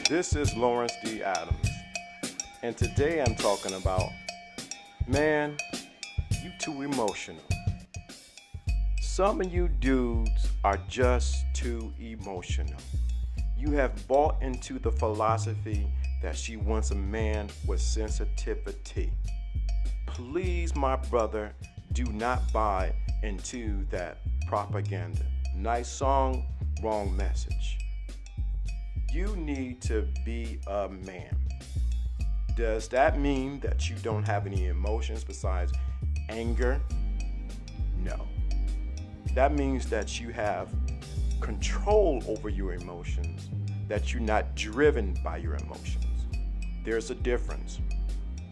This is Lawrence D. Adams, and today I'm talking about, man, you too emotional. Some of you dudes are just too emotional. You have bought into the philosophy that she wants a man with sensitivity. Please, my brother, do not buy into that propaganda. Nice song, wrong message. You need to be a man. Does that mean that you don't have any emotions besides anger? No. That means that you have control over your emotions, that you're not driven by your emotions. There's a difference.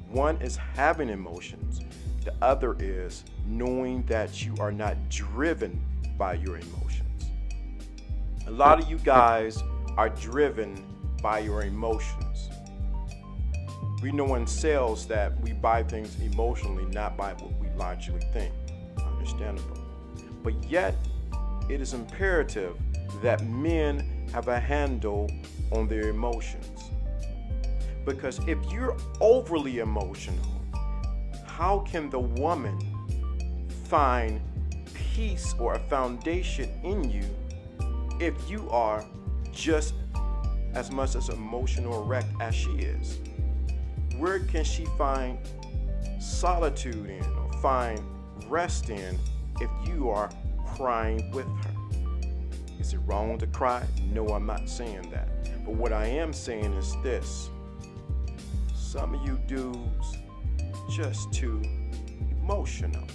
One is having emotions. The other is knowing that you are not driven by your emotions. A lot of you guys are driven by your emotions. We know in sales that we buy things emotionally, not by what we logically think. Understandable. But yet, it is imperative that men have a handle on their emotions. Because if you're overly emotional, how can the woman find peace or a foundation in you if you are just as much as emotional wreck as she is? Where can she find solitude in or find rest in if you are crying with her? Is it wrong to cry? No, I'm not saying that. But what I am saying is this. Some of you dudes just too emotional.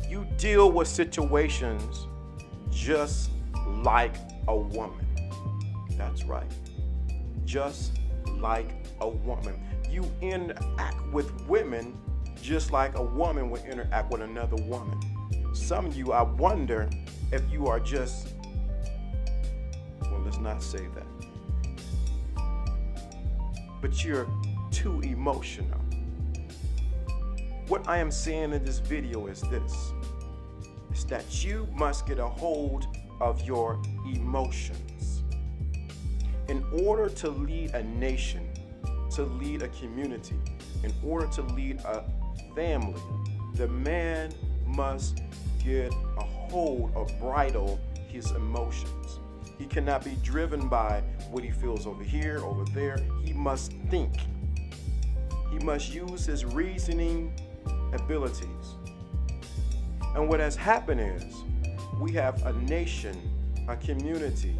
You deal with situations just like a woman. That's right. Just like a woman. You interact with women just like a woman would interact with another woman. Some of you, I wonder if you are just, well, let's not say that, but you're too emotional. What I am saying in this video is this, is that you must get a hold of your emotions. In order to lead a nation, to lead a community, in order to lead a family, the man must get a hold or bridle his emotions. He cannot be driven by what he feels over here, over there. He must think. He must use his reasoning abilities. And what has happened is we have a nation, a community,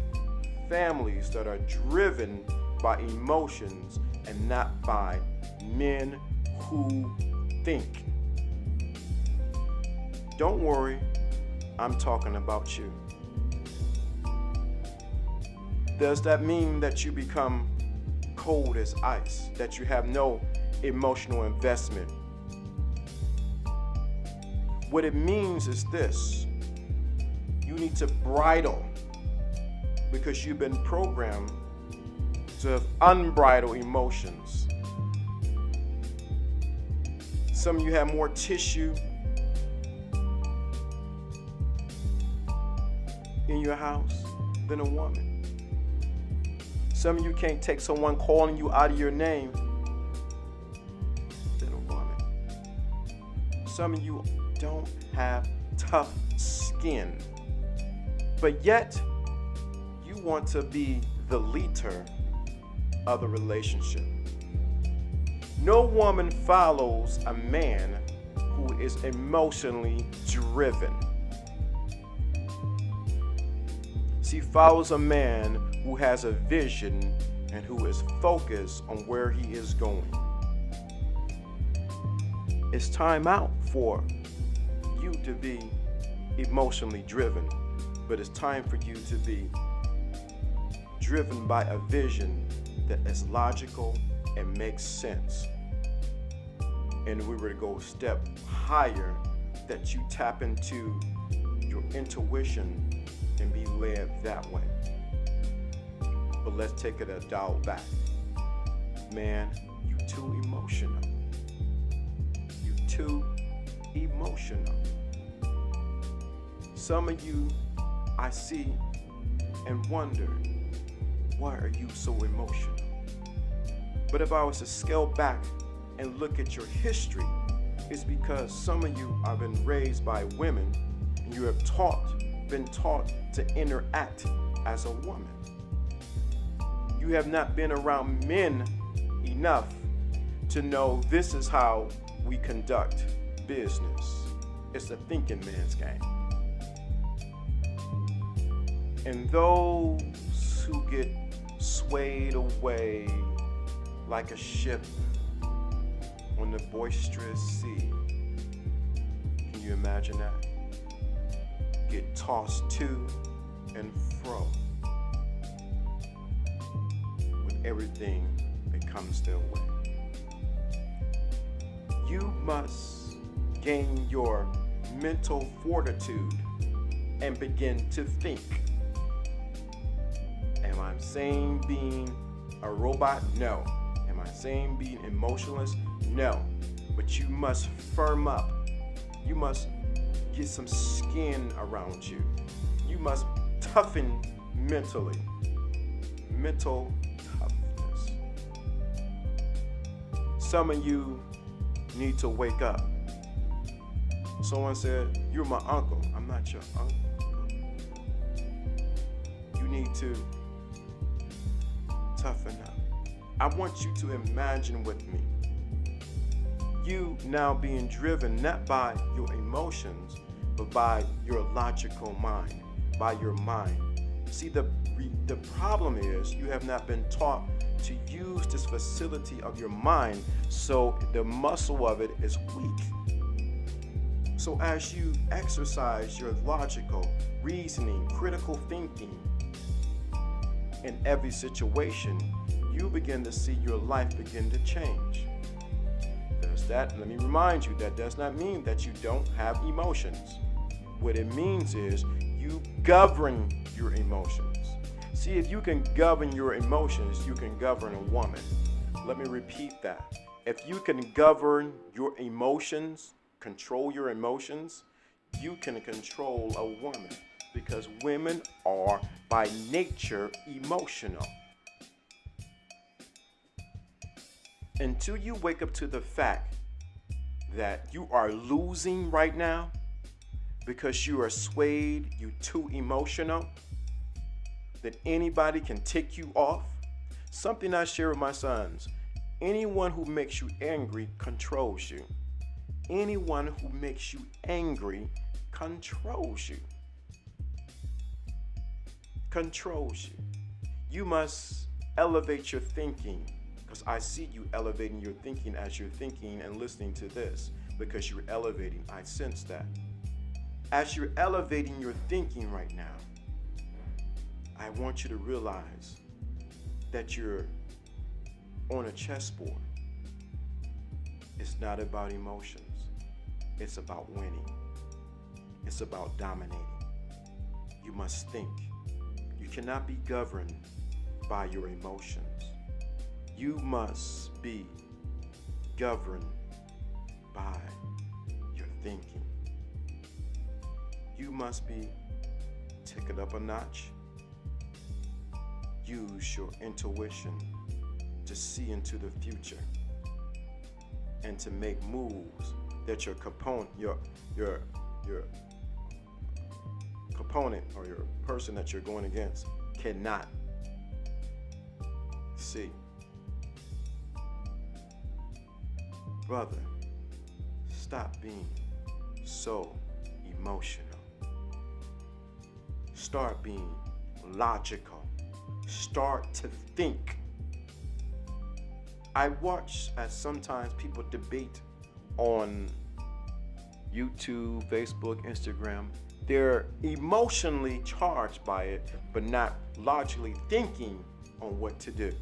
families that are driven by emotions and not by men who think. Don't worry, I'm talking about you. Does that mean that you become cold as ice, that you have no emotional investment? What it means is this: you need to bridle, because you've been programmed to have unbridled emotions. Some of you have more tissue in your house than a woman. Some of you can't take someone calling you out of your name than a woman. Some of you don't have tough skin, but yet you want to be the leader of the relationship. No woman follows a man who is emotionally driven. She follows a man who has a vision and who is focused on where he is going. It's time out for you to be emotionally driven, but it's time for you to be driven by a vision that is logical and makes sense. And if we were to go a step higher, that you tap into your intuition and be led that way. But let's take it a dial back. Man, you too emotional. You too emotional. Some of you I see and wonder, why are you so emotional? But if I was to scale back and look at your history, it's because some of you have been raised by women and you have been taught to interact as a woman. You have not been around men enough to know this is how we conduct business. It's a thinking man's game. And those who get swayed away like a ship on the boisterous sea, can you imagine that? Get tossed to and fro with everything that comes their way. You must gain your mental fortitude and begin to think. Am I saying being a robot? No. Am I saying being emotionless? No. But you must firm up. You must get some skin around you. You must toughen mentally. Mental toughness. Some of you need to wake up. Someone said, "You're my uncle." I'm not your uncle. You need to toughen up. I want you to imagine with me you now being driven not by your emotions, but by your logical mind, by your mind. See, the problem is you have not been taught to use this facility of your mind, so the muscle of it is weak. So as you exercise your logical reasoning, critical thinking in every situation, you begin to see your life begin to change. Let me remind you, that does not mean that you don't have emotions. What it means is you govern your emotions. See, if you can govern your emotions, you can govern a woman. Let me repeat that. If you can govern your emotions, control your emotions, you can control a woman, because women are by nature emotional. Until you wake up to the fact that you are losing right now because you are swayed, you're too emotional, that anybody can take you off. Something I share with my sons: anyone who makes you angry controls you. Anyone who makes you angry controls you. Controls you. You must elevate your thinking, because I see you elevating your thinking as you're thinking and listening to this, because you're elevating. I sense that. As you're elevating your thinking right now, I want you to realize that you're on a chessboard. It's not about emotions. It's about winning. It's about dominating. You must think. You cannot be governed by your emotions. You must be governed by your thinking. You must be take it up a notch. Use your intuition to see into the future and to make moves that your opponent or your person that you're going against cannot see. Brother, stop being so emotional. Start being logical. Start to think. I watch as sometimes people debate on YouTube, Facebook, Instagram. They're emotionally charged by it, but not logically thinking on what to do.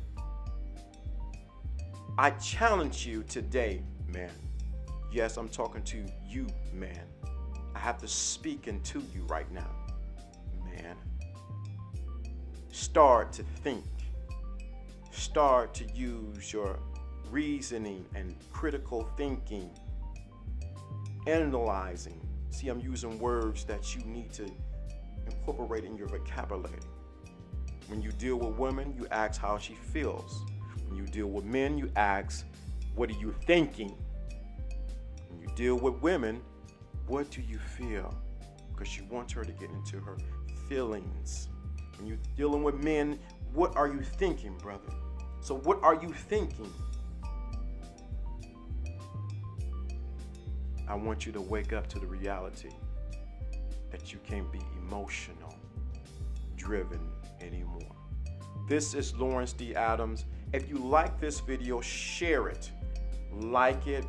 I challenge you today, man. Yes, I'm talking to you, man. I have to speak into you right now, man. Start to think. Start to use your reasoning and critical thinking, analyzing. See, I'm using words that you need to incorporate in your vocabulary. When you deal with women, you ask how she feels. When you deal with men, you ask, what are you thinking? When you deal with women, what do you feel? Because you want her to get into her feelings. When you're dealing with men, what are you thinking, brother? So what are you thinking? I want you to wake up to the reality that you can't be emotional driven anymore. This is Lawrence D. Adams. If you like this video, share it, like it,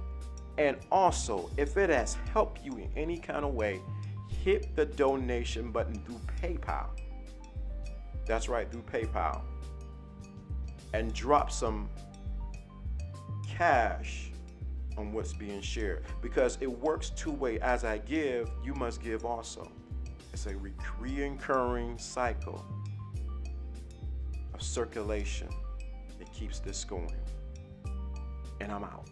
and also, if it has helped you in any kind of way, hit the donation button through PayPal. That's right, through PayPal. And drop some cash on what's being shared, because it works two-way. As I give, you must give also. It's a recurring cycle of circulation that keeps this going. And I'm out.